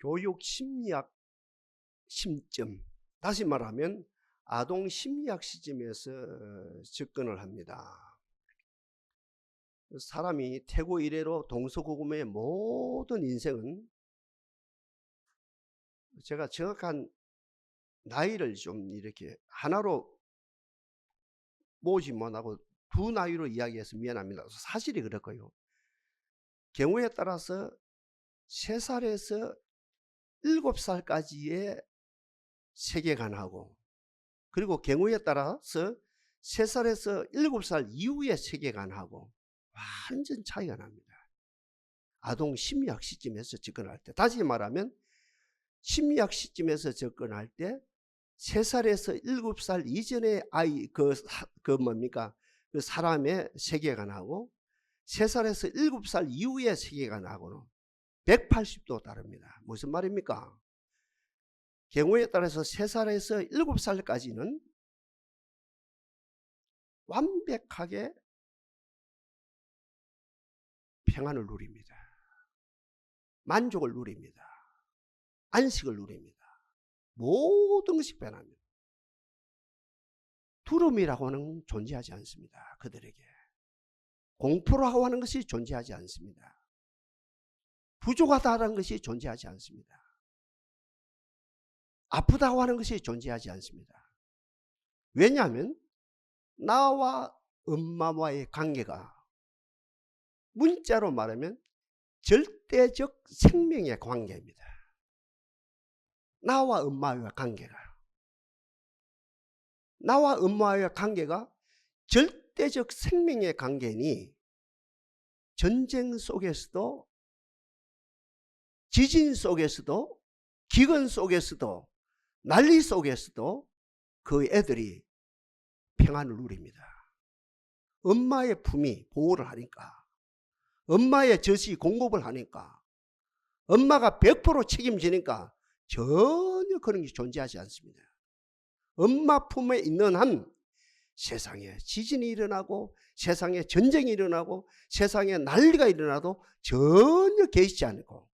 교육 심리학 심점, 다시 말하면 아동 심리학 시점에서 접근을 합니다. 사람이 태고 이래로 동서고금의 모든 인생은, 제가 정확한 나이를 좀 이렇게 하나로 모으지 못하고 두 나이로 이야기해서 미안합니다. 사실이 그렇고요. 경우에 따라서 3살에서 7살까지의 세계관하고, 그리고 경우에 따라서 3살에서 7살 이후의 세계관하고 완전 차이가 납니다. 아동 심리학 시점에서 접근할 때, 다시 말하면 심리학 시점에서 접근할 때 3살에서 7살 이전의 아이, 그 사람의 세계관하고 3살에서 7살 이후의 세계관하고는 180도 다릅니다. 무슨 말입니까? 경우에 따라서 3살에서 7살까지는 완벽하게 평안을 누립니다. 만족을 누립니다. 안식을 누립니다. 모든 것이 변합니다. 두려움이라고 하는 존재하지 않습니다. 그들에게 공포라고 하는 것이 존재하지 않습니다. 부족하다는 것이 존재하지 않습니다. 아프다고 하는 것이 존재하지 않습니다. 왜냐하면 나와 엄마와의 관계가 문자로 말하면 절대적 생명의 관계입니다. 나와 엄마와의 관계가, 나와 엄마와의 관계가 절대적 생명의 관계니, 전쟁 속에서도, 지진 속에서도, 기근 속에서도, 난리 속에서도 그 애들이 평안을 누립니다. 엄마의 품이 보호를 하니까, 엄마의 젖이 공급을 하니까, 엄마가 100% 책임지니까 전혀 그런 게 존재하지 않습니다. 엄마 품에 있는 한 세상에 지진이 일어나고, 세상에 전쟁이 일어나고, 세상에 난리가 일어나도 전혀 개의치 않고,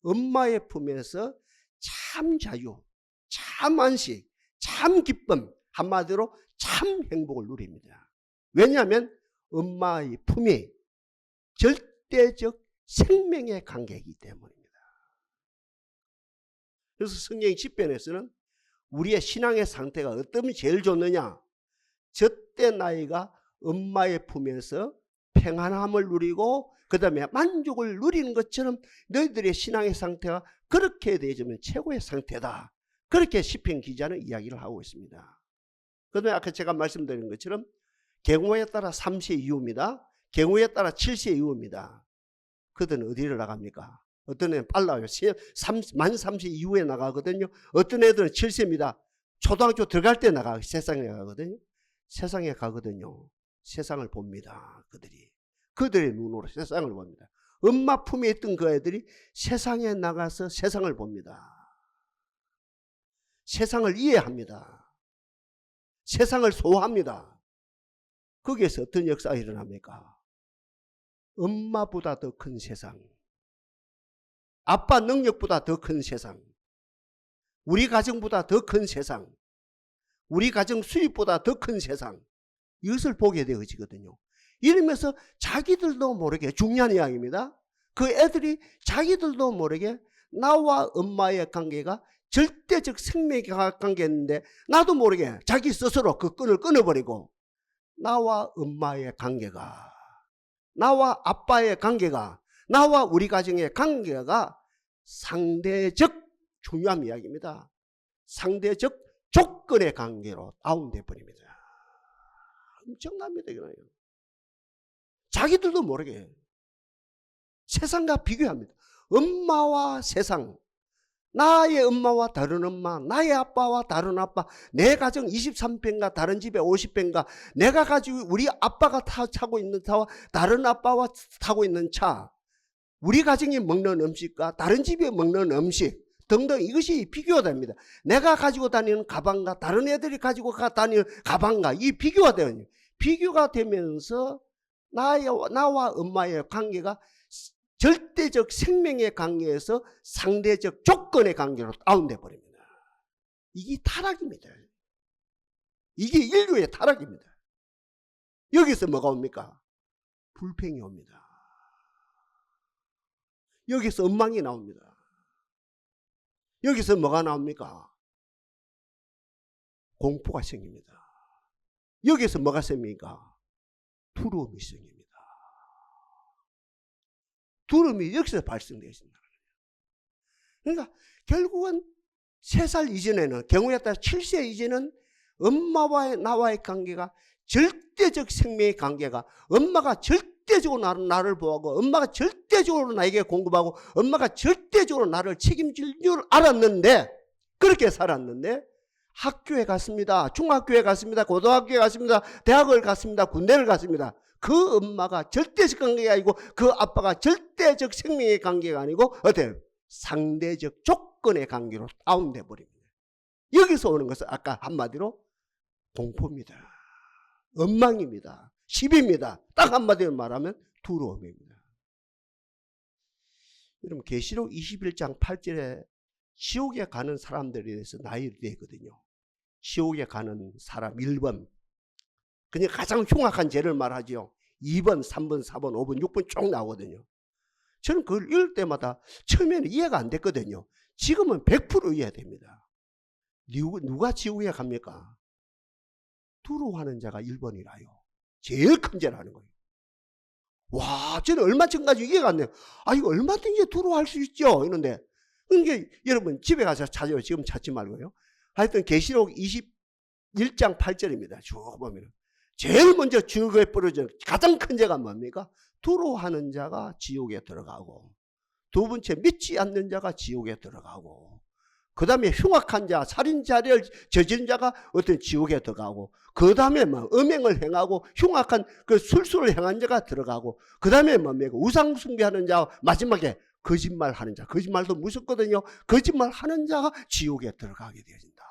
엄마의 품에서 참 자유, 참 안식, 참 기쁨, 한마디로 참 행복을 누립니다. 왜냐하면 엄마의 품이 절대적 생명의 관계이기 때문입니다. 그래서 성경 10편에서는 우리의 신앙의 상태가 어떠면 제일 좋느냐, 저때 나이가 엄마의 품에서 평안함을 누리고 그 다음에 만족을 누리는 것처럼 너희들의 신앙의 상태가 그렇게 되어지면 최고의 상태다. 그렇게 시편 기자는 이야기를 하고 있습니다. 그 다음에 아까 제가 말씀드린 것처럼 경우에 따라 3세 이후입니다. 경우에 따라 7세 이후입니다. 그들은 어디를 나갑니까? 어떤 애는 빨라요. 만 3세 이후에 나가거든요. 어떤 애들은 7세입니다. 초등학교 들어갈 때 세상에 가거든요. 세상에 가거든요. 세상을 봅니다. 그들의 눈으로 세상을 봅니다. 엄마 품에 있던 그 애들이 세상에 나가서 세상을 봅니다. 세상을 이해합니다. 세상을 소화합니다. 거기에서 어떤 역사가 일어납니까? 엄마보다 더 큰 세상, 아빠 능력보다 더 큰 세상, 우리 가정보다 더 큰 세상, 우리 가정 수입보다 더 큰 세상, 이것을 보게 되어지거든요. 이러면서 자기들도 모르게, 중요한 이야기입니다. 그 애들이 자기들도 모르게 나와 엄마의 관계가 절대적 생명의 관계였는데 나도 모르게 자기 스스로 그 끈을 끊어버리고 나와 엄마의 관계가, 나와 아빠의 관계가, 나와 우리 가정의 관계가 상대적, 중요한 이야기입니다. 상대적 조건의 관계로 다운돼 버립니다. 엄청납니다. 이거요. 자기들도 모르게 세상과 비교합니다. 엄마와 세상, 나의 엄마와 다른 엄마, 나의 아빠와 다른 아빠, 내 가정 23평가 다른 집에 50평가, 내가 가지고 우리 아빠가 타고 있는 차와 다른 아빠와 타고 있는 차, 우리 가정이 먹는 음식과 다른 집에 먹는 음식 등등, 이것이 비교가 됩니다. 내가 가지고 다니는 가방과 다른 애들이 가지고 다니는 가방과 이 비교가 돼요. 비교가 되면서 나와 엄마의 관계가 절대적 생명의 관계에서 상대적 조건의 관계로 다운돼 버립니다. 이게 타락입니다. 이게 인류의 타락입니다. 여기서 뭐가 옵니까? 불평이 옵니다. 여기서 엉망이 나옵니다. 여기서 뭐가 나옵니까? 공포가 생깁니다. 여기서 뭐가 생깁니까? 두려움이 생깁니다. 두려움이 여기서 발생되어 있습니다. 그러니까 결국은 3살 이전에는, 경우에 따라 7세 이전은 엄마와 나와의 관계가 절대적 생명의 관계가, 엄마가 절대적으로 나를 보호하고, 엄마가 절대적으로 나에게 공급하고, 엄마가 절대적으로 나를 책임질 줄 알았는데, 그렇게 살았는데, 학교에 갔습니다. 중학교에 갔습니다. 고등학교에 갔습니다. 대학을 갔습니다. 군대를 갔습니다. 그 엄마가 절대적 관계가 아니고, 그 아빠가 절대적 생명의 관계가 아니고, 어때요? 상대적 조건의 관계로 다운돼 버립니다. 여기서 오는 것은 아까 한마디로 공포입니다. 엉망입니다. 시비입니다. 딱 한마디로 말하면 두려움입니다. 여러분, 계시록 21장 8절에 지옥에 가는 사람들에 대해서 나열이 되거든요. 지옥에 가는 사람 1번, 그냥 가장 흉악한 죄를 말하죠. 2번, 3번, 4번, 5번, 6번 쭉 나오거든요. 저는 그걸 읽을 때마다 처음에는 이해가 안 됐거든요. 지금은 100% 이해됩니다. 누가 지옥에 갑니까? 두려워하는 자가 1번이라요. 제일 큰 죄라는 거예요. 와, 저는 얼마 전까지 이해가 안 돼요. 아, 이거 얼마든지 두려워할 수 있죠. 이런데, 그러니까 여러분 집에 가서 찾아요. 지금 찾지 말고요. 하여튼 계시록 21장 8절입니다. 쭉 보면 제일 먼저 지옥에 뿌려진 가장 큰 죄가 뭡니까? 두려워하는 자가 지옥에 들어가고, 두 번째 믿지 않는 자가 지옥에 들어가고, 그 다음에 흉악한 자, 살인자를 저지른 자가 어떤 지옥에 들어가고, 그 다음에 음행을 행하고 흉악한 그 술수를 행한 자가 들어가고, 그 다음에 뭡니까? 우상 숭배하는 자, 마지막에 거짓말하는 자. 거짓말도 무섭거든요. 거짓말하는 자가 지옥에 들어가게 되어진다.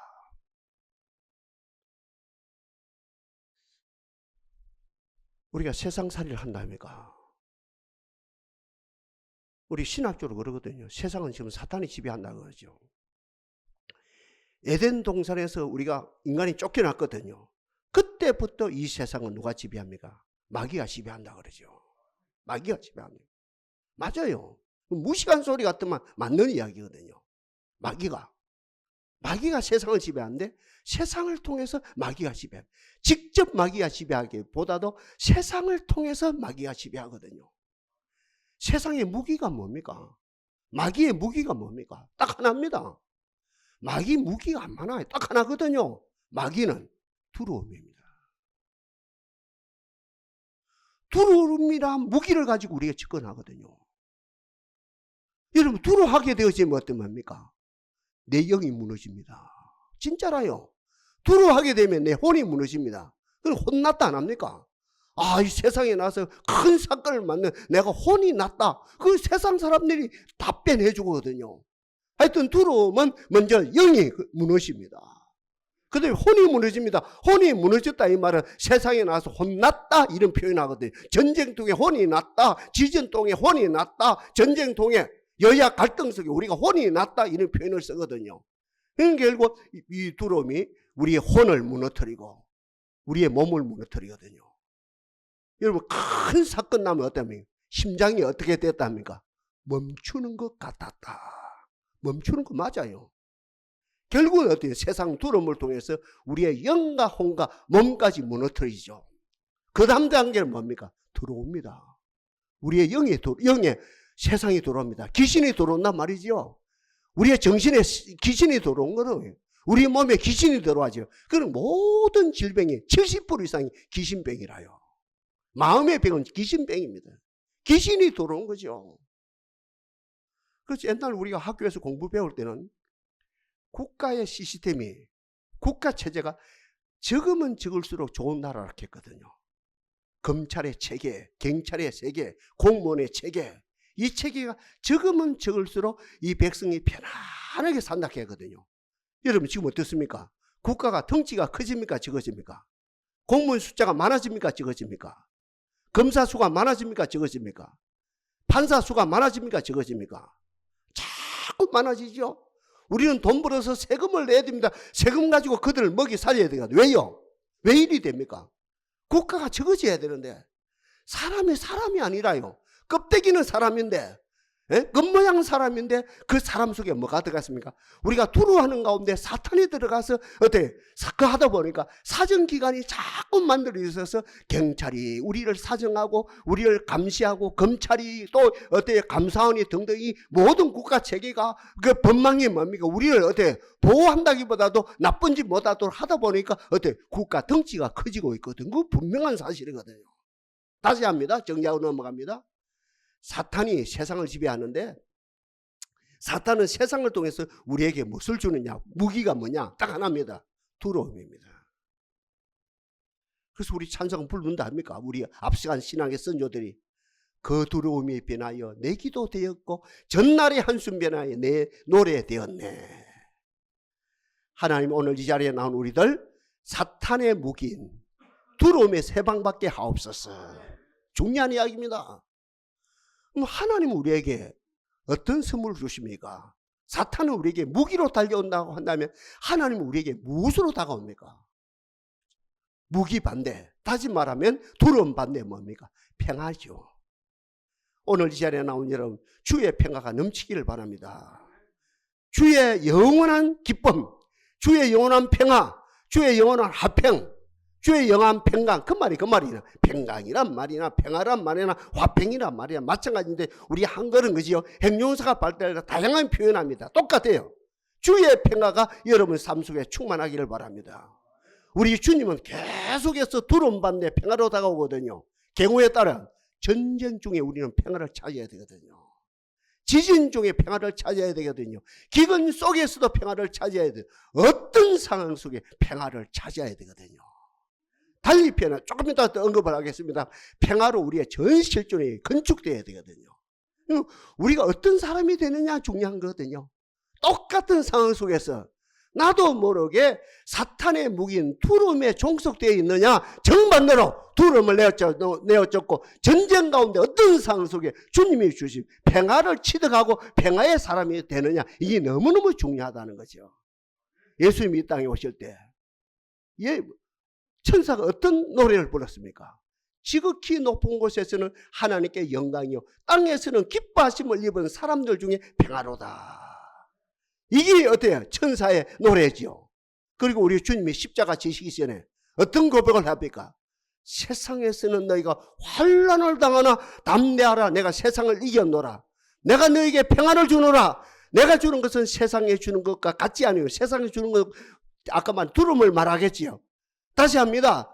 우리가 세상살이를 한다니까. 우리 신학적으로 그러거든요. 세상은 지금 사탄이 지배한다고 그러죠. 에덴 동산에서 우리가 인간이 쫓겨났거든요. 그때부터 이 세상은 누가 지배합니까? 마귀가 지배한다 그러죠. 마귀가 지배합니다. 맞아요. 무식한 소리 같으면 맞는 이야기거든요. 마귀가 세상을 지배하는데, 세상을 통해서 마귀가 지배합니다. 직접 마귀가 지배하기보다도 세상을 통해서 마귀가 지배하거든요. 세상의 무기가 뭡니까? 마귀의 무기가 뭡니까? 딱 하나입니다. 마귀 무기가 안 많아요. 딱 하나거든요. 마귀는 두려움입니다. 두려움이란 무기를 가지고 우리가 접근하거든요. 여러분, 두려워하게 되어지면 어떤 겁니까? 내 영이 무너집니다. 진짜라요. 두려워하게 되면 내 혼이 무너집니다. 그럼 혼났다 안 합니까? 아, 이 세상에 나서 큰 사건을 만난 내가 혼이 났다. 그 세상 사람들이 답변해 주거든요. 하여튼 두려움은 먼저 영이 무너집니다. 그 다음에 혼이 무너집니다. 혼이 무너졌다 이 말은 세상에 나와서 혼났다 이런 표현하거든요. 전쟁통에 혼이 났다. 지전통에 혼이 났다. 전쟁통에 여야 갈등 속에 우리가 혼이 났다 이런 표현을 쓰거든요. 그러니까 결국 이 두려움이 우리의 혼을 무너뜨리고 우리의 몸을 무너뜨리거든요. 여러분, 큰 사건 나면 어떻습니까? 심장이 어떻게 됐답니까? 멈추는 것 같았다. 멈추는 거 맞아요. 결국은 어때요? 세상 두려움을 통해서 우리의 영과 혼과 몸까지 무너뜨리죠. 그 다음 단계는 뭡니까? 들어옵니다. 우리의 영에 세상이 들어옵니다. 귀신이 들어온단 말이죠. 우리의 정신에 귀신이 들어온 거는 우리 몸에 귀신이 들어와죠. 그럼 모든 질병이 70% 이상이 귀신병이라요. 마음의 병은 귀신병입니다. 귀신이 들어온 거죠. 그래서 옛날 우리가 학교에서 공부 배울 때는 국가의 시스템이, 국가 체제가 적으면 적을수록 좋은 나라라 했거든요. 검찰의 체계, 경찰의 체계, 공무원의 체계, 이 체계가 적으면 적을수록 이 백성이 편안하게 산다 했거든요. 여러분 지금 어떻습니까? 국가가 덩치가 커집니까? 적어집니까? 공무원 숫자가 많아집니까? 적어집니까? 검사 수가 많아집니까? 적어집니까? 판사 수가 많아집니까? 적어집니까? 자꾸 많아지죠. 우리는 돈 벌어서 세금을 내야 됩니다. 세금 가지고 그들을 먹이 살려야 되거든요. 왜요? 왜 이리 됩니까? 국가가 적어져야 되는데 사람이 아니라요. 껍데기는 사람인데, 겉모양 사람인데 그 사람 속에 뭐가 들어갔습니까? 우리가 두루하는 가운데 사탄이 들어가서 그 하다 보니까 사정기관이 자꾸 만들어 있어서 경찰이 우리를 사정하고 우리를 감시하고 검찰이 또 감사원이 등등이 모든 국가 체계가 그 법망이 뭡니까? 우리를 보호한다기보다도 나쁜 짓 못하도록 하다 보니까 국가 덩치가 커지고 있거든. 그 분명한 사실이거든요. 다시 합니다. 정리하고 넘어갑니다. 사탄이 세상을 지배하는데 사탄은 세상을 통해서 우리에게 무엇을 주느냐? 무기가 뭐냐? 딱 하나입니다. 두려움입니다. 그래서 우리 찬송 부른다 합니까? 우리 앞서간 신앙의 선조들이 그 두려움이 변하여 내 기도 되었고 전날의 한숨 변하여 내 노래 되었네. 하나님 오늘 이 자리에 나온 우리들 사탄의 무기인 두려움의 세 방밖에 하옵소서. 중요한 이야기입니다. 그럼 하나님은 우리에게 어떤 선물을 주십니까? 사탄은 우리에게 무기로 달려온다고 한다면 하나님은 우리에게 무엇으로 다가옵니까? 무기 반대, 다시 말하면 두려움 반대 뭡니까? 평화죠. 오늘 이 자리에 나온 여러분 주의 평화가 넘치기를 바랍니다. 주의 영원한 기쁨, 주의 영원한 평화, 주의 영원한 화평, 주의 영원한 평강, 그 말이나 평강이란 말이나 평화란 말이나 화평이란 말이나 마찬가지인데 우리 한글은 그지요. 행용사가 발달해서 다양한 표현합니다. 똑같아요. 주의 평화가 여러분 삶 속에 충만하기를 바랍니다. 우리 주님은 계속해서 두려움 반대 평화로 다가오거든요. 경우에 따라 전쟁 중에 우리는 평화를 찾아야 되거든요. 지진 중에 평화를 찾아야 되거든요. 기근 속에서도 평화를 찾아야 돼요. 어떤 상황 속에 평화를 찾아야 되거든요. 달리 표현은 조금 이따 언급을 하겠습니다. 평화로 우리의 전 실존이 건축되어야 되거든요. 우리가 어떤 사람이 되느냐 중요한 거거든요. 똑같은 상황 속에서 나도 모르게 사탄의 무기인 두려움에 종속되어 있느냐, 정반대로 두려움을 내어쫓고 전쟁 가운데 어떤 상황 속에 주님이 주신 평화를 취득하고 평화의 사람이 되느냐, 이게 너무너무 중요하다는 거죠. 예수님이 이 땅에 오실 때 천사가 어떤 노래를 불렀습니까? 지극히 높은 곳에서는 하나님께 영광이요 땅에서는 기뻐하심을 입은 사람들 중에 평화로다. 이게 어때요? 천사의 노래지요. 그리고 우리 주님이 십자가 지시기 전에 어떤 고백을 합니까? 세상에서는 너희가 환난을 당하나 담대하라. 내가 세상을 이겼노라. 내가 너희에게 평안을 주노라. 내가 주는 것은 세상에 주는 것과 같지 않아요. 세상에 주는 것 아까 말 두려움을 말하겠지요. 다시 합니다.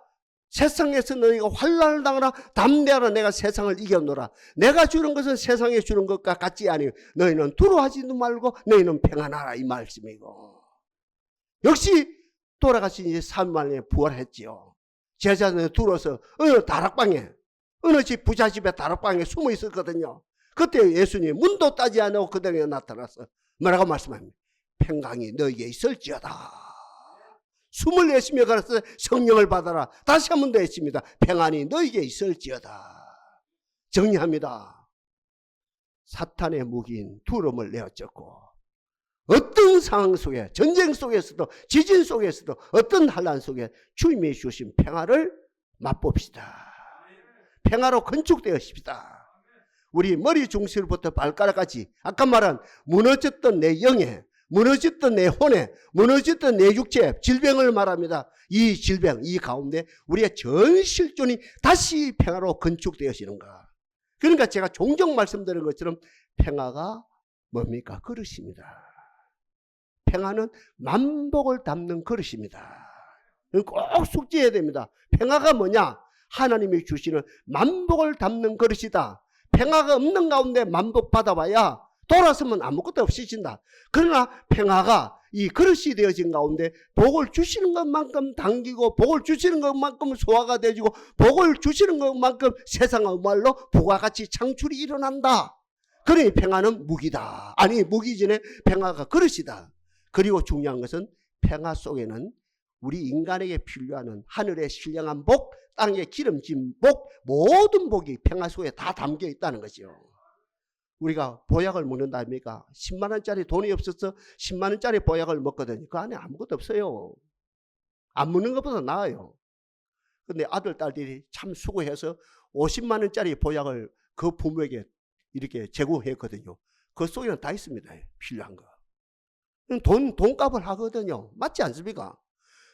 세상에서 너희가 환난을 당하나 담대하라. 내가 세상을 이겼노라. 내가 주는 것은 세상에 주는 것과 같지 않아요. 너희는 두려워하지도 말고 너희는 평안하라. 이 말씀이고, 역시 돌아가신 이제 3일 만에 부활했지요. 제자들이 두려워서 어느 다락방에, 어느 집 부잣집의 다락방에 숨어 있었거든요. 그때 예수님 문도 따지 않고 그들에게 나타나서 뭐라고 말씀합니까? 평강이 너희에게 있을지어다. 숨을 내쉬며 가라서 성령을 받아라. 다시 한 번 더 했습니다. 평안이 너희에게 있을지어다. 정리합니다. 사탄의 무기인 두려움을 내어쫓고 어떤 상황 속에, 전쟁 속에서도 지진 속에서도 어떤 환난 속에 주님이 주신 평화를 맛봅시다. 평화로 건축되었습니다. 우리 머리 중심부터 발가락까지 아까 말한 무너졌던 내 영에, 무너졌던 내 혼에, 무너졌던 내 육체, 질병을 말합니다. 이 질병, 이 가운데 우리의 전 실존이 다시 평화로 건축되어지는가. 그러니까 제가 종종 말씀드린 것처럼 평화가 뭡니까? 그릇입니다. 평화는 만복을 담는 그릇입니다. 꼭 숙지해야 됩니다. 평화가 뭐냐? 하나님이 주시는 만복을 담는 그릇이다. 평화가 없는 가운데 만복 받아봐야 돌아서면 아무것도 없어진다. 그러나 평화가 이 그릇이 되어진 가운데 복을 주시는 것만큼 당기고 복을 주시는 것만큼 소화가 되어지고 복을 주시는 것만큼 세상의 말로 부가가치 창출이 일어난다. 그러니 평화는 무기다. 아니, 무기 전에 평화가 그릇이다. 그리고 중요한 것은 평화 속에는 우리 인간에게 필요한 하늘의 신령한 복, 땅의 기름진 복, 모든 복이 평화 속에 다 담겨 있다는 거죠. 우리가 보약을 먹는다 아닙니까? 10만 원짜리 돈이 없어서 10만 원짜리 보약을 먹거든요. 그 안에 아무것도 없어요. 안 먹는 것보다 나아요. 근데 아들, 딸들이 참 수고해서 50만 원짜리 보약을 그 부모에게 이렇게 제공했거든요. 그 속에는 다 있습니다. 필요한 거. 돈값을 하거든요. 맞지 않습니까?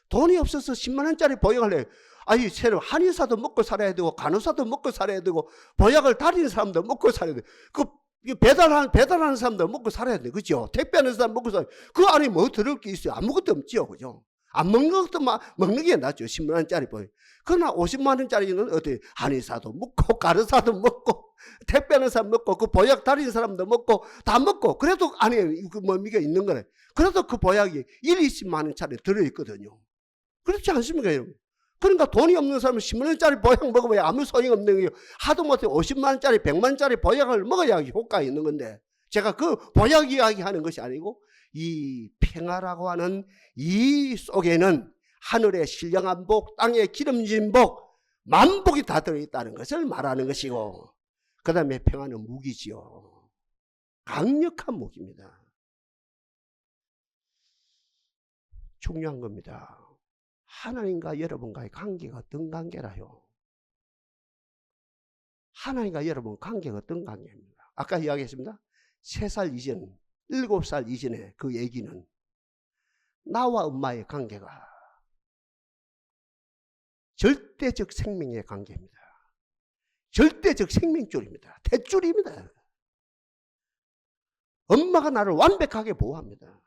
돈이 없어서 10만 원짜리 보약을 해. 아니, 새로 한의사도 먹고 살아야 되고, 간호사도 먹고 살아야 되고, 보약을 다리는 사람도 먹고 살아야 돼. 그 배달하는 사람도 먹고 살아야 돼. 그죠? 택배하는 사람 먹고 살아야 돼. 그 안에 뭐 들을 게 있어요? 아무것도 없죠. 그죠? 안 먹는 것도 먹는 게 낫죠. 10만 원짜리 보약. 그러나 50만 원짜리는 어디 한의사도 먹고, 간호사도 먹고, 택배하는 사람 먹고, 그 보약 다리는 사람도 먹고, 다 먹고, 그래도 안에 그 뭐미가 있는 거네. 그래도 그 보약이 1, 20만 원짜리 들어있거든요. 그렇지 않습니까, 여러분? 그러니까 돈이 없는 사람은 10만 원짜리 보약 먹으면 아무 소용이 없는 거예요. 하도 못해 50만 원짜리, 100만 원짜리 보약을 먹어야 효과가 있는 건데, 제가 그 보약 이야기 하는 것이 아니고, 이 평화라고 하는 이 속에는 하늘의 신령한 복, 땅의 기름진 복, 만복이 다 들어있다는 것을 말하는 것이고, 그 다음에 평화는 무기지요. 강력한 무기입니다. 중요한 겁니다. 하나님과 여러분과의 관계가 어떤 관계라요? 하나님과 여러분 관계가 어떤 관계입니다. 아까 이야기했습니다. 3살 이전, 7살 이전에 그 얘기는 나와 엄마의 관계가 절대적 생명의 관계입니다. 절대적 생명줄입니다. 대줄입니다. 엄마가 나를 완벽하게 보호합니다.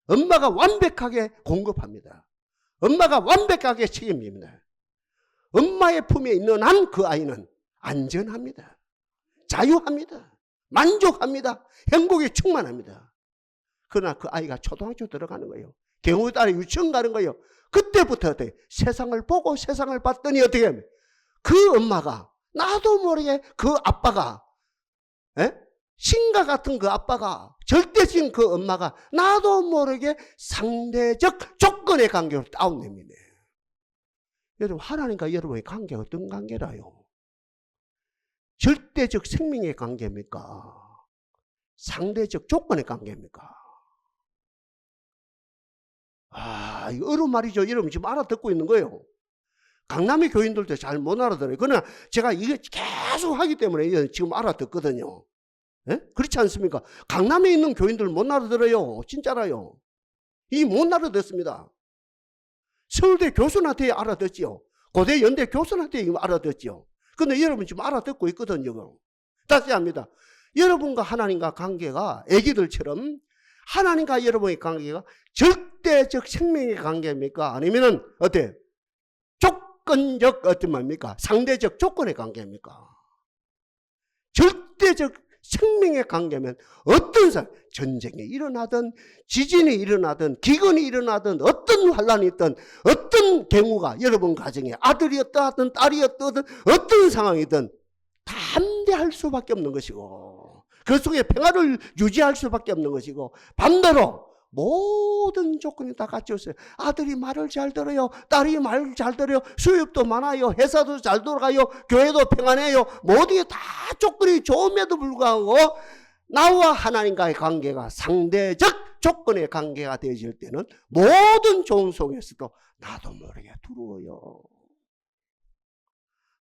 엄마가 완벽하게 공급합니다. 엄마가 완벽하게 책임집니다. 엄마의 품에 있는 한 그 아이는 안전합니다. 자유합니다. 만족합니다. 행복에 충만합니다. 그러나 그 아이가 초등학교 들어가는 거예요. 경우 따라 유치원 가는 거예요. 그때부터 어떻게 세상을 보고 세상을 봤더니 어떻게 하면 그 엄마가 나도 모르게 그 아빠가 신과 같은 그 아빠가 절대적인 그 엄마가 나도 모르게 상대적 조건의 관계로 다운됩니다. 여러분 하나님과 여러분의 관계가 어떤 관계라요? 절대적 생명의 관계입니까? 상대적 조건의 관계입니까? 이거 어려운 말이죠. 여러분 지금 알아듣고 있는 거예요. 강남의 교인들도 잘 못 알아들어요. 그러나 제가 이거 계속 하기 때문에 지금 알아듣거든요. 예? 그렇지 않습니까? 강남에 있는 교인들 못 알아들어요. 진짜라요. 이 못 알아듣습니다. 서울대 교수한테 알아듣지요. 고대 연대 교수한테 알아듣지요. 근데 여러분 지금 알아듣고 있거든요. 다시 합니다. 여러분과 하나님과 관계가 애기들처럼 하나님과 여러분의 관계가 절대적 생명의 관계입니까? 아니면은 어때? 조건적 어떤 말입니까? 상대적 조건의 관계입니까? 절대적 생명의 관계면 어떤 사람, 전쟁이 일어나든 지진이 일어나든 기근이 일어나든 어떤 환란이 있든 어떤 경우가 여러분 가정에 아들이었다 하든 딸이었든 어떤 상황이든 담대할 수밖에 없는 것이고 그 속에 평화를 유지할 수밖에 없는 것이고 반대로 모든 조건이 다 갖춰있어요. 아들이 말을 잘 들어요. 딸이 말을 잘 들어요. 수입도 많아요. 회사도 잘 돌아가요. 교회도 평안해요. 모든 게 다 조건이 좋음에도 불구하고 나와 하나님과의 관계가 상대적 조건의 관계가 되어질 때는 모든 좋은 속에서도 나도 모르게 두려워요.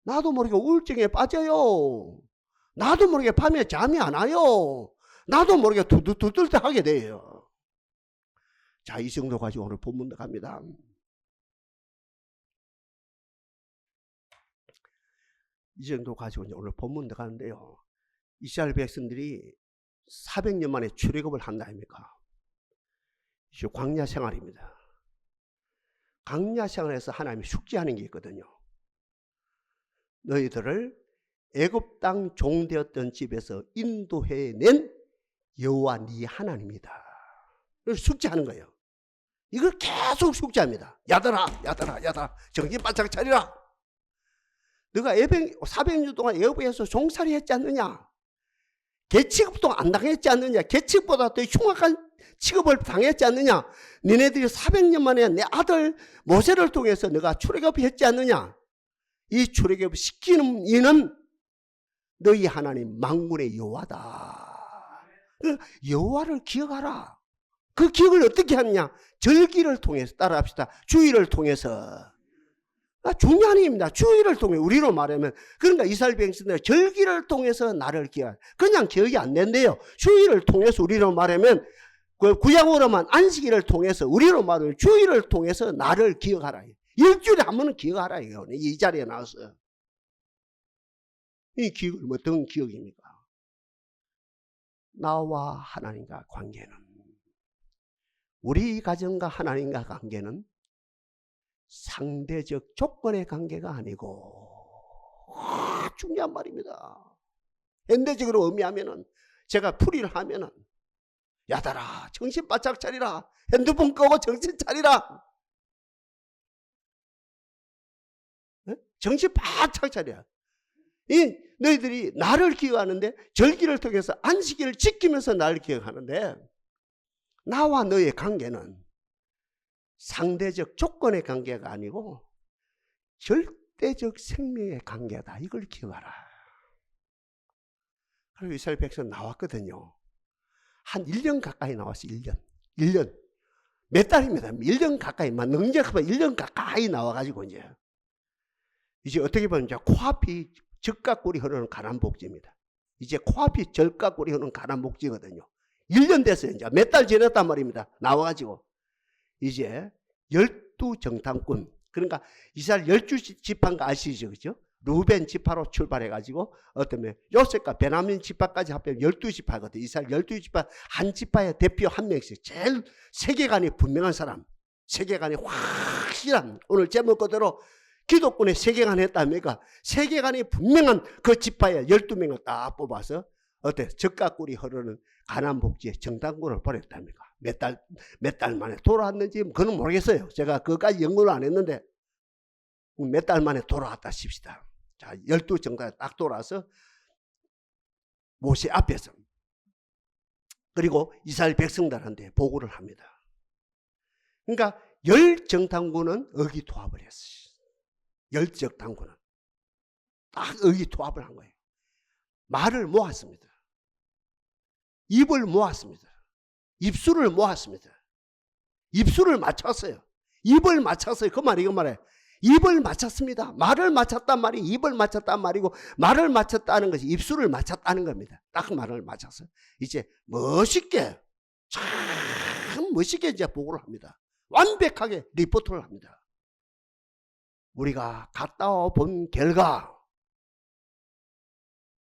나도 모르게 우울증에 빠져요. 나도 모르게 밤에 잠이 안 와요. 나도 모르게 두들두들 하게 돼요. 자, 이 정도 가지고 오늘 본문 갑니다. 이 정도 가지고 오늘 본문 가는데요. 이스라엘 백성들이 400년 만에 출애굽을 한다 아닙니까? 이제 광야 생활입니다. 광야 생활에서 하나님이 숙제하는 게 있거든요. 너희들을 애굽 땅 종되었던 집에서 인도해낸 여호와 네 하나님이다. 숙제하는 거예요. 이걸 계속 숙제합니다. 야들아 정신 바짝 차리라. 너가 400년 동안 애굽에서 종살이 했지 않느냐? 개취급도 안 당했지 않느냐? 개취급보다 더 흉악한 취급을 당했지 않느냐? 니네들이 400년 만에 내 아들 모세를 통해서 너가 출애굽했지 않느냐? 이 출애굽 시키는 이는 너희 하나님 만군의 여호와다. 여호와를 기억하라. 그 기억을 어떻게 하느냐? 절기를 통해서 따라합시다. 주일을 통해서. 중요한 얘기입니다. 주일을 통해 우리로 말하면 그러니까 이스라엘 백성들 절기를 통해서 나를 기억. 그냥 기억이 안 된대요. 주일을 통해서 우리로 말하면 그 구약으로만 안식일을 통해서 우리로 말하면 주일을 통해서 나를 기억하라. 일주일에 한 번은 기억하라 이거. 이 자리에 나와서 이 기억을 어떤 기억입니까? 나와 하나님과 관계는 우리 가정과 하나님과 관계는 상대적 조건의 관계가 아니고 중요한 말입니다. 현대적으로 의미하면은 제가 풀이를 하면은 야달아 정신 바짝 차리라. 핸드폰 끄고 정신 차리라. 네? 정신 바짝 차려. 이 너희들이 나를 기억하는데 절기를 통해서 안식일을 지키면서 나를 기억하는데 나와 너의 관계는 상대적 조건의 관계가 아니고 절대적 생명의 관계다. 이걸 기억하라. 그리고 이스라엘 백성 나왔거든요. 한 1년 가까이 나왔어요. 1년. 몇 달입니다. 1년 가까이. 능력하면 1년 가까이 나와가지고 이제 어떻게 보면 이제 코앞이 적과 꿀이 흐르는 가난 복지입니다. 이제 코앞이 적과 꿀이 흐르는 가난 복지거든요. 1년 됐어요. 이제 몇 달 지났단 말입니다. 나와가지고. 이제 12정탐꾼. 그러니까 이스라엘 12지파인 거 아시죠? 그죠? 루벤 지파로 출발해가지고 어떤 요셉과 베냐민 지파까지 합하면 12지파거든요. 이스라엘 12지파 한 지파의 대표 한 명씩 제일 세계관이 분명한 사람, 세계관이 확실한 오늘 제목 그대로 기독군의 세계관 했답니까? 세계관이 분명한 그 지파의 12명을 딱 뽑아서 어때? 적과 꿀이 흐르는 가나안 복지에 정탐꾼을 보냈답니까? 몇 달 만에 돌아왔는지 그건 모르겠어요. 제가 그것까지 연구를 안 했는데 몇 달 만에 돌아왔다 칩시다. 자, 12정탐이 딱 돌아와서 모세 앞에서 그리고 이스라엘 백성들한테 보고를 합니다. 그러니까 10정탐꾼은 의기투합을 했어요. 10정탐꾼은 딱 의기투합을 한 거예요. 말을 모았습니다. 입을 모았습니다. 입술을 모았습니다. 입술을 맞췄어요. 입을 맞췄어요. 그 말이 그 말이에요. 입을 맞췄습니다. 말을 맞췄단 말이 입을 맞췄단 말이고 말을 맞췄다는 것이 입술을 맞췄다는 겁니다. 딱 말을 맞췄어요. 이제 멋있게 참 멋있게 이제 보고를 합니다. 완벽하게 리포트를 합니다. 우리가 갔다 본 결과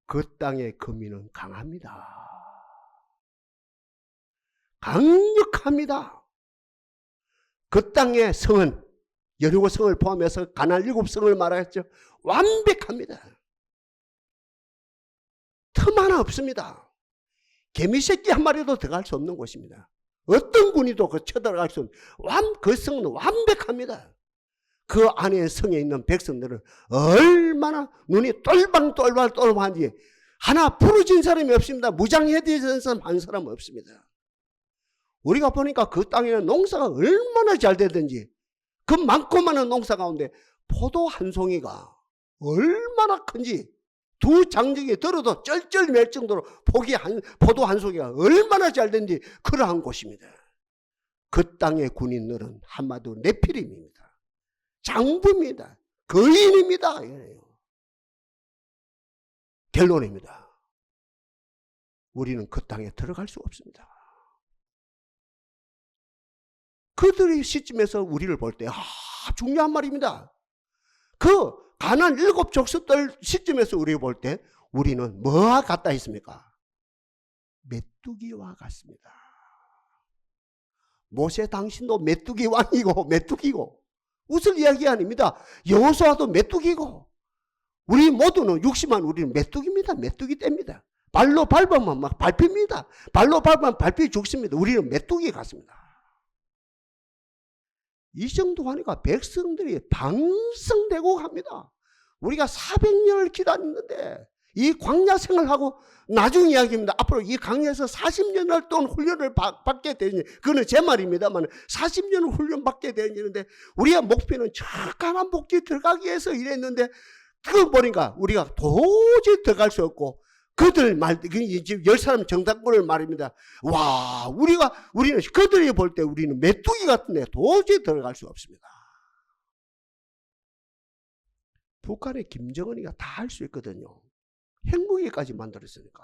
그 땅의 거민은 강합니다. 강력합니다. 그 땅의 성은 여리고 성을 포함해서 가나안 7성을 말하였죠. 완벽합니다. 틈 하나 없습니다. 개미새끼 한 마리도 들어갈 수 없는 곳입니다. 어떤 군이도 그 쳐들어갈 수 없는 그 성은 완벽합니다. 그 안에 성에 있는 백성들은 얼마나 눈이 똘방똘방한지 하나 부러진 사람이 없습니다. 무장해제된 사람 한 사람 없습니다. 우리가 보니까 그 땅에는 농사가 얼마나 잘 되든지 그 많고 많은 농사 가운데 포도 한 송이가 얼마나 큰지 두 장정이 들어도 쩔쩔맬 정도로 포도 한 송이가 얼마나 잘 된지 그러한 곳입니다. 그 땅의 군인들은 한마디로 네피림입니다. 장부입니다. 거인입니다. 결론입니다. 우리는 그 땅에 들어갈 수 없습니다. 그들의 시점에서 우리를 볼 때 중요한 말입니다. 그 가나안 7족속들 시점에서 우리를 볼 때 우리는 뭐와 같다 했습니까? 메뚜기와 같습니다. 모세 당신도 메뚜기 왕이고 메뚜기고 웃을 이야기 아닙니다. 여호수아도 메뚜기고 우리 모두는 육신만 우리는 메뚜기입니다. 메뚜기 떼입니다. 발로 밟으면 막 밟힙니다. 발로 밟으면 밟히 죽습니다. 우리는 메뚜기 같습니다. 이 정도 하니까 백성들이 방성되고 합니다. 우리가 400년을 기다렸는데 이 광야 생활하고 나중 이야기입니다. 앞으로 이 광야에서 40년을 동안 훈련을 받게 되니 그거는 제 말입니다만 40년을 훈련 받게 되는데 우리의 목표는 저 가나안 복지에 들어가기 위해서 이랬는데 그거 보니까 우리가 도저히 들어갈 수 없고, 그들 말, 지금 10사람 정당군을 말입니다. 와, 우리는 그들이 볼 때 우리는 메뚜기 같은데 도저히 들어갈 수 없습니다. 북한의 김정은이가 다 할 수 있거든요. 핵무기까지 만들었으니까.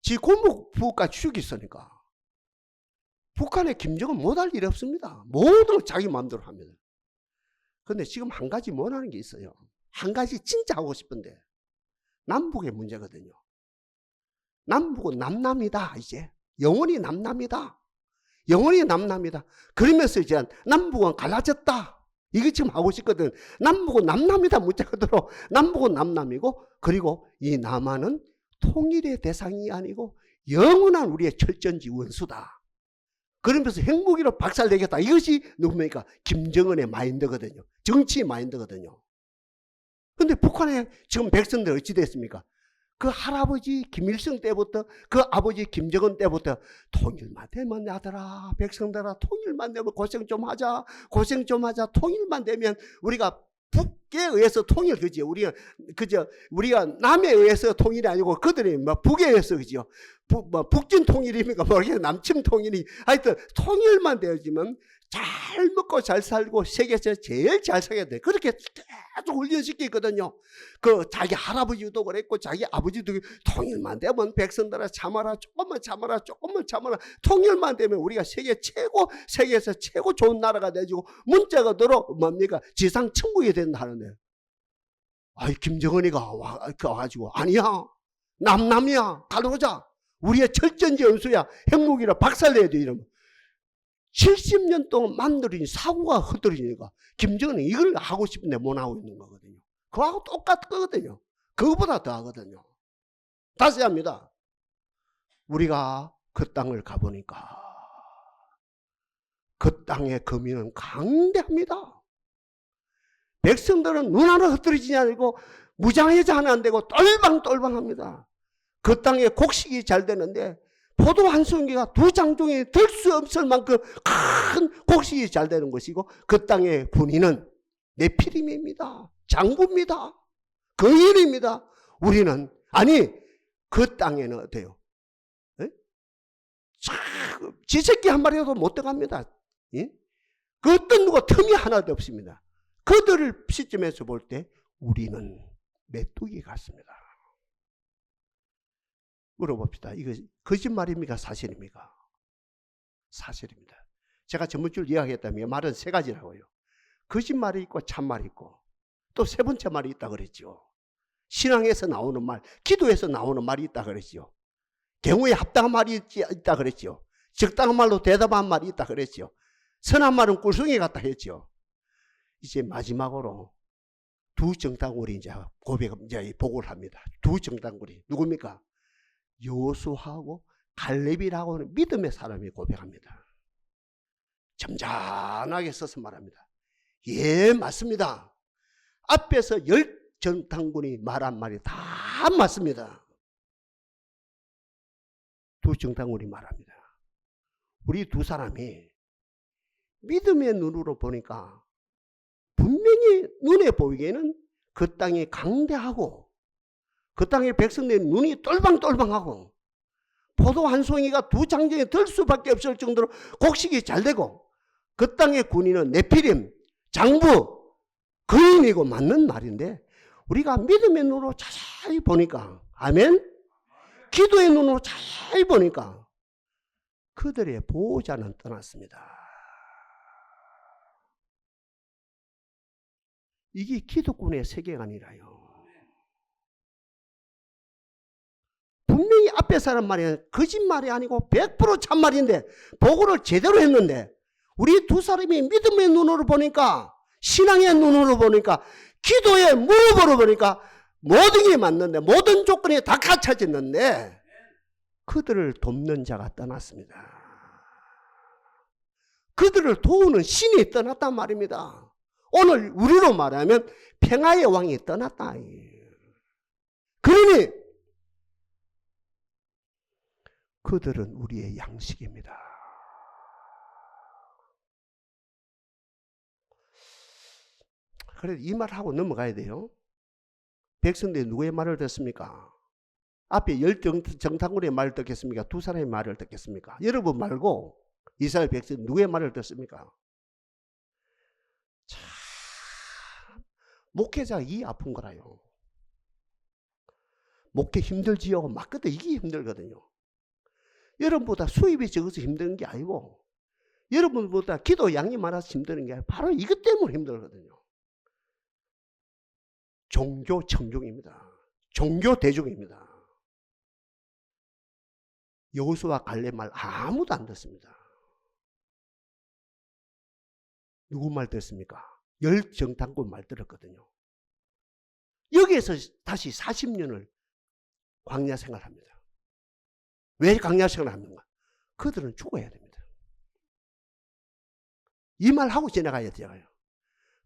지 고무부까지 죽였으니까. 북한의 김정은 못할 일이 없습니다. 모든 걸 자기 마음대로 합니다. 그런데 지금 한 가지 원하는 게 있어요. 한 가지 진짜 하고 싶은데, 남북의 문제거든요. 남북은 남남이다. 이제 영원히 남남이다. 영원히 남남이다. 그러면서 이제 남북은 갈라졌다. 이게 지금 하고 싶거든. 남북은 남남이다. 문자 그대로 남북은 남남이고, 그리고 이 남한은 통일의 대상이 아니고 영원한 우리의 철전지 원수다. 그러면서 핵무기로 박살내겠다. 이것이 누굽니까? 김정은의 마인드거든요. 정치의 마인드거든요. 그런데 북한의 지금 백성들 어찌 됐습니까? 그 할아버지 김일성 때부터, 그 아버지 김정은 때부터 통일만 되면 아들아, 백성들아, 통일만 되면 고생 좀 하자, 고생 좀 하자. 통일만 되면 우리가 북에 의해서 통일, 그지? 우리가 남에 의해서 통일이 아니고 그들이 북에 의해서, 그죠? 북진 통일입니까? 모르겠어요. 남침 통일이. 하여튼 통일만 되어지면 잘 먹고 잘 살고 세계에서 제일 잘 살게 돼. 그렇게 계속 훈련시키거든요. 자기 할아버지도 그랬고 자기 아버지도 통일만 되면 백성들아 참아라, 조금만 참아라, 조금만 참아라. 통일만 되면 우리가 세계에서 최고 좋은 나라가 되지고 문자가 들어 뭡니까? 지상 천국이 된다 하는데, 아이 김정은이가 와가지고 아니야, 남남이야, 가로자, 우리의 철전지 연수야, 핵무기로 박살내야 돼. 이러면 70년 동안 만들어진 사고가 흐트러지니까 김정은은 이걸 하고 싶은데 못 하고 있는 거거든요. 그거하고 똑같거든요. 그거보다 더 하거든요. 다시 합니다. 우리가 그 땅을 가보니까 그 땅의 거민은 강대합니다. 백성들은 눈 하나 흐트러지지 않고 무장해제 하나 안 되고 똘방똘방합니다. 그 땅에 곡식이 잘 되는데 포도 한 송이가 두 장종이 들 수 없을 만큼 큰 곡식이 잘 되는 것이고, 그 땅의 군인은 네피림입니다. 장부입니다. 거인입니다. 우리는 아니 그 땅에는 어때요? 지새끼 한 마리라도 못 들어갑니다. 예? 그 어떤 누가 틈이 하나도 없습니다. 그들을 시점에서 볼 때 우리는 메뚜기 같습니다. 물어봅시다. 이거 거짓말입니까? 사실입니까? 사실입니다. 제가 전문줄 이야기했다면 말은 세 가지라고요. 거짓말이 있고 참말이 있고 또 세 번째 말이 있다 그랬죠. 신앙에서 나오는 말, 기도에서 나오는 말이 있다 그랬죠. 경우에 합당한 말이 있다 그랬죠. 적당한 말로 대답한 말이 있다 그랬죠. 선한 말은 꿀송이 같다 했죠. 이제 마지막으로 두 정당군이 이제 보고를 합니다. 두 정당군이 누굽니까? 여호수아하고 갈렙이라고 하는 믿음의 사람이 고백합니다. 점잖하게 써서 말합니다. 예, 맞습니다. 앞에서 10정당군이 말한 말이 다 맞습니다. 두 정당군이 말합니다. 우리 두 사람이 믿음의 눈으로 보니까 분명히 눈에 보이기에는 그 땅이 강대하고 그 땅의 백성들의 눈이 똘방똘방하고 포도 한 송이가 두 장정에 들 수밖에 없을 정도로 곡식이 잘 되고 그 땅의 군인은 네피림, 장부, 거인이고 맞는 말인데, 우리가 믿음의 눈으로 자세히 보니까, 아멘? 기도의 눈으로 자세히 보니까 그들의 보호자는 떠났습니다. 이게 기독군의 세계관이라요. 분명히 앞에 사람 말이 거짓말이 아니고 100% 참말인데 보고를 제대로 했는데, 우리 두 사람이 믿음의 눈으로 보니까, 신앙의 눈으로 보니까, 기도의 무릎으로 보니까 모든 게 맞는데, 모든 조건이 다 갖춰졌는데 그들을 돕는 자가 떠났습니다. 그들을 도우는 신이 떠났단 말입니다. 오늘 우리로 말하면 평화의 왕이 떠났다. 그러니 그들은 우리의 양식입니다. 그래도 이 말 하고 넘어가야 돼요. 백성들이 누구의 말을 듣습니까? 앞에 열 정탐꾼의 말을 듣겠습니까? 두 사람의 말을 듣겠습니까? 여러분 말고 이스라엘 백성 누구의 말을 듣습니까? 참 목회자가 이 아픈 거라요. 목회 힘들지요. 맞거든. 이게 힘들거든요. 여러분보다 수입이 적어서 힘든 게 아니고 여러분보다 기도 양이 많아서 힘드는 게 아니고 바로 이것 때문에 힘들거든요. 종교 청중입니다. 종교 대중입니다. 여호수아 갈렙 말 아무도 안 듣습니다. 누구 말 듣습니까? 열 정탐꾼 말 들었거든요. 여기에서 다시 40년을 광야 생활합니다. 왜 광야 생활을 합니까? 그들은 죽어야 됩니다. 이 말 하고 지나가야 돼요.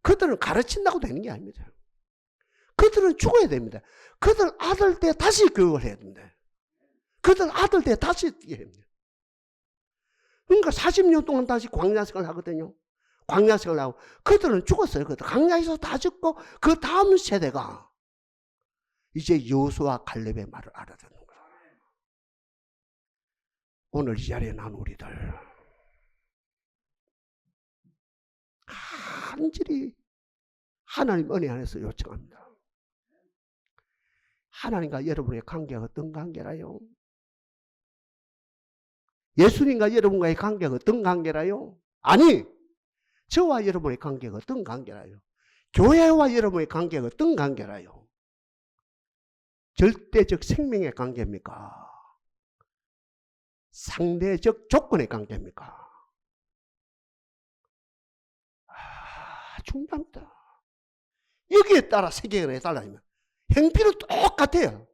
그들은 가르친다고 되는 게 아닙니다. 그들은 죽어야 됩니다. 그들 아들 때 다시 교육을 해야 됩니다. 그들 아들 때 다시 뛰어야 됩니다. 그러니까 40년 동안 다시 광야 생활을 하거든요. 광야 생활을 하고 그들은 죽었어요. 그들 광야에서 다 죽고 그 다음 세대가 이제 여호수아 갈렙의 말을 알아듣는 거예요. 오늘 이 자리에 난 우리들 간절히 하나님 은혜 안에서 요청합니다. 하나님과 여러분의 관계가 어떤 관계라요? 예수님과 여러분과의 관계가 어떤 관계라요? 아니, 저와 여러분의 관계가 어떤 관계라요? 교회와 여러분의 관계가 어떤 관계라요? 절대적 생명의 관계입니까? 상대적 조건의 관계입니까? 중요합니다. 여기에 따라 세계관이 달라지면 행필은 똑같아요.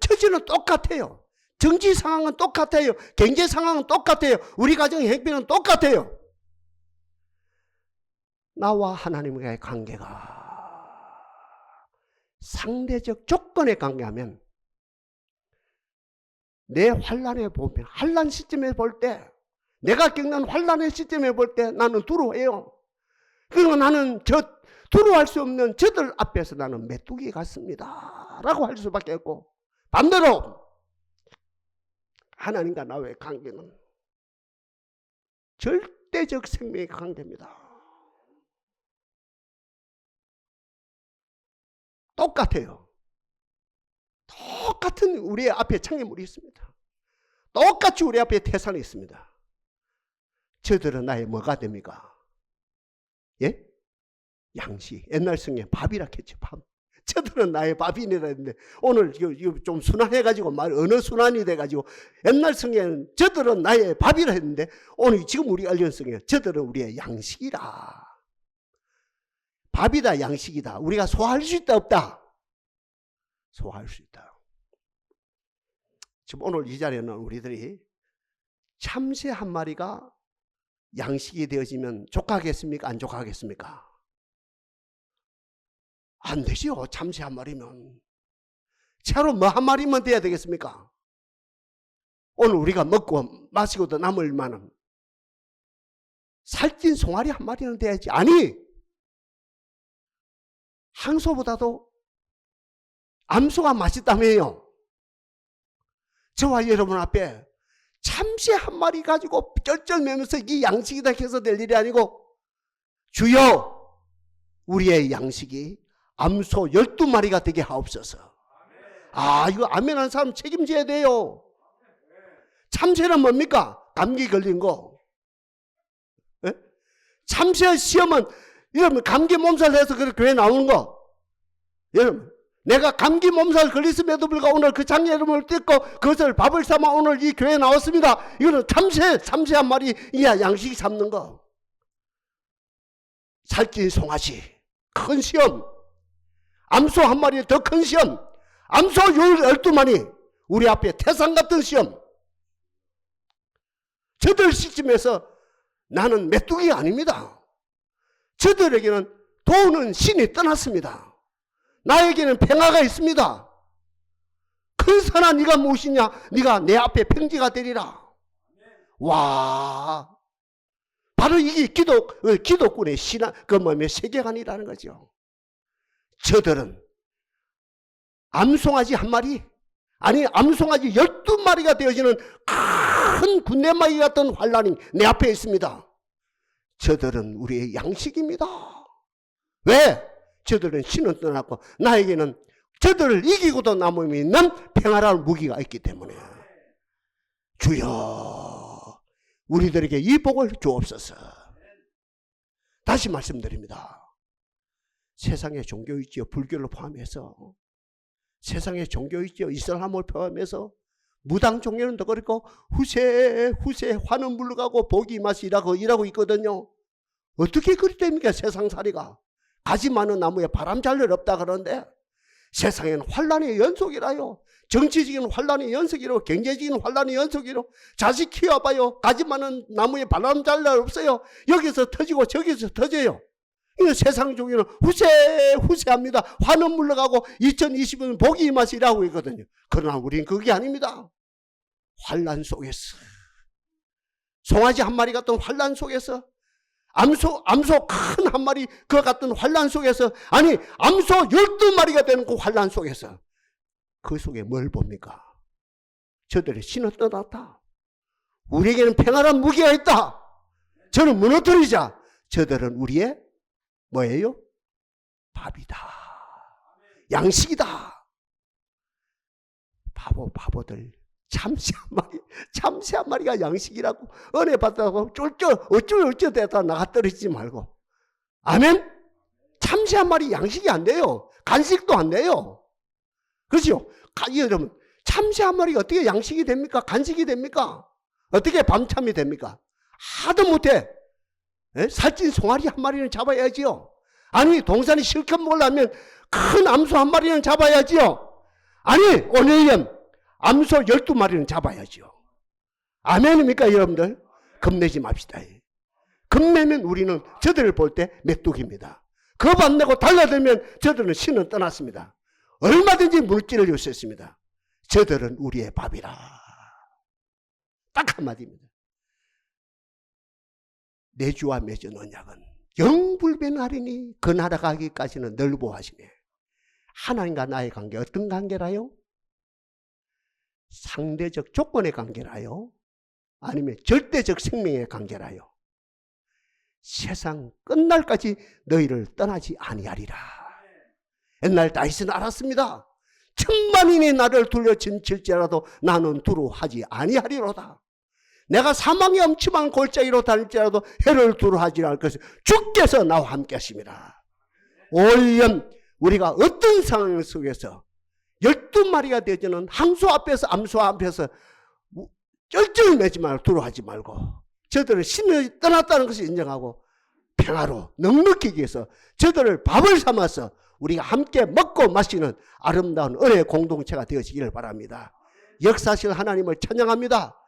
처지는 똑같아요. 정치 상황은 똑같아요. 경제 상황은 똑같아요. 우리 가정의 행필은 똑같아요. 나와 하나님과의 관계가 상대적 조건의 관계하면 내 환난에 보면 환난 시점에 볼 때 내가 겪는 환난의 시점에 볼 때 나는 두려워해요. 그리고 나는 두려워할 수 없는 저들 앞에서 나는 메뚜기 같습니다 라고 할 수밖에 없고 반대로 하나님과 나의 관계는 절대적 생명의 관계입니다. 똑같아요. 똑같은 우리 앞에 창의물이 있습니다. 똑같이 우리 앞에 태산이 있습니다. 저들은 나의 뭐가 됩니까? 예? 양식. 옛날 성경에 밥이라 했죠. 밥. 저들은 나의 밥이니라 했는데 오늘 이거 좀 순환해가지고 언어 순환이 돼가지고 옛날 성경에는 저들은 나의 밥이라 했는데 오늘 지금 우리 알려진 성경에 저들은 우리의 양식이라. 밥이다 양식이다. 우리가 소화할 수 있다 없다? 소화할 수 있다. 지금 오늘 이 자리에는 우리들이 참새 한 마리가 양식이 되어지면 족하겠습니까? 안 족하겠습니까? 안 되죠. 참새 한 마리면. 차로 뭐 한 마리면 돼야 되겠습니까? 오늘 우리가 먹고 마시고도 남을 만한 살찐 송아리 한 마리는 돼야지. 아니, 항소보다도 암소가 맛있다며요. 저와 여러분 앞에 참새 한 마리 가지고 쩔쩔매면서 이 양식이다 해서 될 일이 아니고 주여 우리의 양식이 암소 12마리가 되게 하옵소서. 아, 이거 아멘하는 사람 책임져야 돼요. 참새는 뭡니까? 감기 걸린 거. 에? 참새 시험은 여러분 감기 몸살 해서 그 교회 나오는 거. 여러분 내가 감기 몸살 걸렸음에도 불구하고 오늘 그 장례 이름을 뜯고 그것을 밥을 삼아 오늘 이 교회에 나왔습니다. 이거는 참새 한 마리 이야 양식이 잡는 거. 살찐 송아지 큰 시험. 암소 한 마리 더 큰 시험. 암소 12마리 우리 앞에 태산 같은 시험. 저들 시점에서 나는 메뚜기가 아닙니다. 저들에게는 도우는 신이 떠났습니다. 나에게는 평화가 있습니다. 큰 산아 네가 무엇이냐? 네가 내 앞에 평지가 되리라. 와, 바로 이게 기독군의 신앙, 세계관이라는 거죠. 저들은 암송아지 한 마리, 아니 암송아지 12마리가 되어지는 큰 군대마귀 같은 환란이 내 앞에 있습니다. 저들은 우리의 양식입니다. 왜? 저들은 신은 떠났고 나에게는 저들을 이기고도 남음이 있는 평화라는 무기가 있기 때문에 주여 우리들에게 이 복을 주옵소서. 다시 말씀드립니다. 세상에 종교 있지요. 불교를 포함해서 세상에 종교 있지요. 이슬람을 포함해서 무당 종교는 더 그렇고 후세 화는 물러가고 복이 맛이 일하고 있거든요. 어떻게 그리 됩니까? 세상살이가 가지 많은 나무에 바람 잘 일 없다 그러는데 세상에는 환란의 연속이라요. 정치적인 환란의 연속이로, 경제적인 환란의 연속이로. 자식 키워봐요. 가지 많은 나무에 바람 잘 일 없어요. 여기서 터지고 저기서 터져요. 이 세상 종교는 후세합니다. 화는 물러가고 2020은 복이 맛이 일하고 있거든요. 그러나 우리는 그게 아닙니다. 환란 속에서 송아지 한 마리 같은 환란 속에서 암소 큰 한 마리 그 같은 환란 속에서, 아니 암소 12마리가 되는 그 환란 속에서 그 속에 뭘 봅니까? 저들의 신은 떠났다. 우리에게는 평안한 무기가 있다. 저는 무너뜨리자. 저들은 우리의 뭐예요? 밥이다. 양식이다. 바보들. 참새 한 마리가 양식이라고 은혜 받다고 어쩔 대다 나가 떨어지지 말고. 아멘? 참새 한 마리 양식이 안 돼요. 간식도 안 돼요. 그렇죠? 여러분, 참새 한 마리가 어떻게 양식이 됩니까? 간식이 됩니까? 어떻게 밤참이 됩니까? 하도 못해. 살찐 송아리 한 마리는 잡아야지요. 아니 동산이 실컷 먹으려면 큰 암소 한 마리는 잡아야지요. 아니 오늘은 암소 12마리는 잡아야죠. 아멘입니까 여러분들? 겁내지 맙시다. 겁내면 우리는 저들을 볼 때 메뚜기입니다. 겁 안 내고 달라들면 저들은 신은 떠났습니다. 얼마든지 물질을 줄 수 있습니다. 저들은 우리의 밥이라. 딱 한마디입니다. 내 주와 맺은 언약은 영불변하리니 그 나라 가기까지는 널보하시네. 하나님과 나의 관계 어떤 관계라요? 상대적 조건의 관계라요? 아니면 절대적 생명의 관계라요? 세상 끝날까지 너희를 떠나지 아니하리라. 옛날 다윗은 알았습니다. 천만인이 나를 둘러친칠지라도 나는 두루하지 아니하리로다. 내가 사망의 엄침한 골짜기로 다닐지라도 해를 두루하지 않을 것을 주께서 나와 함께 하십니다. 올연 우리가 어떤 상황 속에서 12마리가 되지는 암소 앞에서 쩔쩔매지 말고 두루하지 말고 저들은 신을 떠났다는 것을 인정하고 평화로 넉넉히 위해서 저들을 밥을 삼아서 우리가 함께 먹고 마시는 아름다운 은혜의 공동체가 되어지기를 바랍니다. 역사실 하나님을 찬양합니다.